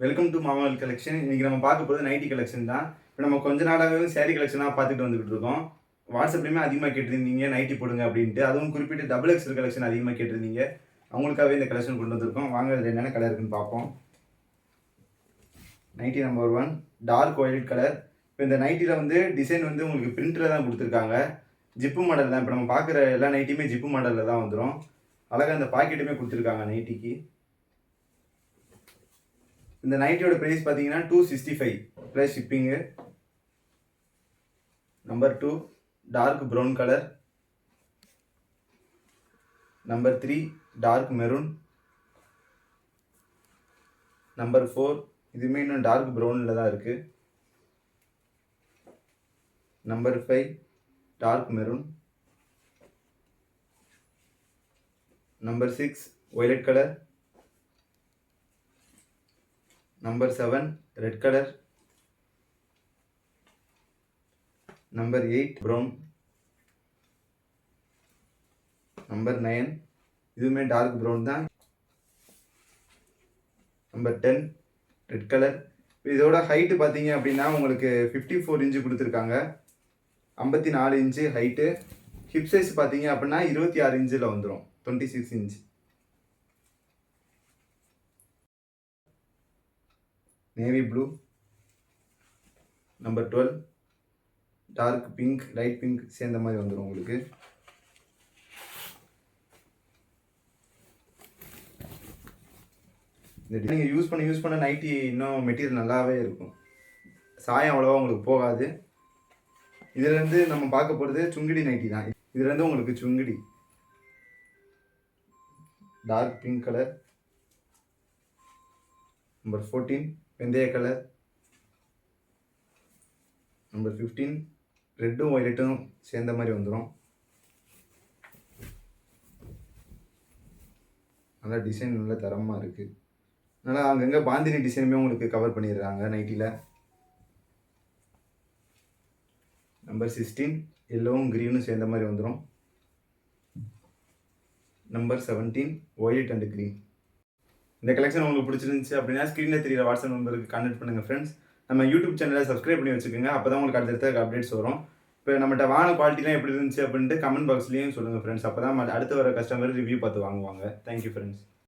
Welcome to மாமாவல் collection. இன்னைக்கு நம்ம பார்க்க போகிறது நைட்டி கலெக்ஷன் தான். இப்போ நம்ம கொஞ்ச நாளாகவே சேரீ கலெக்ஷனாக பார்த்துட்டு வந்துகிட்டு இருக்கோம். வாட்ஸ்அப்லேயுமே அதிகமாக கேட்டிருந்தீங்க நைட்டி போடுங்க அப்படின்ட்டு. அதுவும் குறிப்பிட்டு டபுள் எக்ஸல் கலெக்ஷன் அதிகமாக கேட்டிருந்தீங்க. அவங்களுக்காகவே இந்த கலெக்ஷன் கொண்டு வந்திருக்கோம். வாங்க இதில் என்னென்ன கலர் இருக்குன்னு பார்ப்போம். Nighty number 1 dark white colour. இப்போ இந்த நைட்டியில் வந்து டிசைன் வந்து உங்களுக்கு பிரிண்டில் தான் கொடுத்துருக்காங்க. ஜிப்பு மாடல் தான். இப்போ நம்ம பார்க்குற எல்லா நைட்டியுமே ஜிப்பு மாடலில் தான் வந்துடும். அழகாக அந்த பாக்கெட்டுமே கொடுத்துருக்காங்க நைட்டிக்கு. இந்த நைட்டியோட ப்ரைஸ் பார்த்தீங்கன்னா 265 plus shipping. Number 2 dark brown colour. Number 3 dark maroon. Number 4 இதுவுமே இன்னும் டார்க் ப்ரௌனில் தான் இருக்குது. Number 5 dark maroon. Number 6 violet colour. Number 7 red colour. Number 8 brown. Number 9 இதுவுமே டார்க் ப்ரௌன் தான். Number 10 red colour. இதோட ஹைட்டு பார்த்தீங்க அப்படின்னா உங்களுக்கு 54 இன்ச்சு கொடுத்துருக்காங்க. 54 இன்ச்சு ஹைட்டு. ஹிப் சைஸ் பார்த்தீங்க அப்படின்னா 26 இன்ச்சில் வந்துடும். 26 inch. Navy blue. Number 12 dark pink light pink சேர்ந்த மாதிரி வந்துடும் உங்களுக்கு. இந்த நீங்கள் யூஸ் பண்ண நைட்டி இன்னும் மெட்டீரியல் நல்லாவே இருக்கும். சாயம் அவ்வளோவா உங்களுக்கு போகாது. இதுலேருந்து நம்ம பார்க்க போகிறது சுங்கிடி நைட்டி தான். இதுலேருந்து உங்களுக்கு Sungudi dark pink colour. Number 14 வெந்தய கலர். நம்பர் 15 ரெட்டும் ஒயிலட்டும் சேர்ந்த மாதிரி வந்துடும். நல்லா டிசைன் நல்ல தரமாக இருக்குது. நல்லா அங்கங்கே பாந்தினி டிசைனுமே உங்களுக்கு கவர் பண்ணிடுறாங்க நைட்டியில். நம்பர் 16 எல்லோவும் க்ரீனும் சேர்ந்த மாதிரி வந்துடும். Number 17 white and green. இந்த கலெக்ஷன் உங்களுக்கு பிடிச்சிருந்துச்சு அப்படின்னா ஸ்க்ரீனில் தெரியுற வாட்ஸ்அப் நம்பருக்கு கான்டெக்ட் பண்ணுங்கள் ஃப்ரெண்ட்ஸ். நம்ம யூடியூப் சேனலை சப்ஸ்கிரைப் பண்ணி வச்சுக்கோங்க. அப்போ தான் உங்களுக்கு அடுத்தடுத்த அப்டேட்ஸ் வரும். இப்போ நம்மகிட்ட வாங்க குவாலிட்டிலாம் எப்படி இருந்துச்சு அப்படின்ட்டு கமெண்ட் பாக்ஸ்லேயும் சொல்லுங்கள் ஃப்ரெண்ட்ஸ். அப்போ தான் அடுத்து வர கஸ்டமர் ரிவ்யூ பார்த்து வாங்குவாங்க. Thank you friends.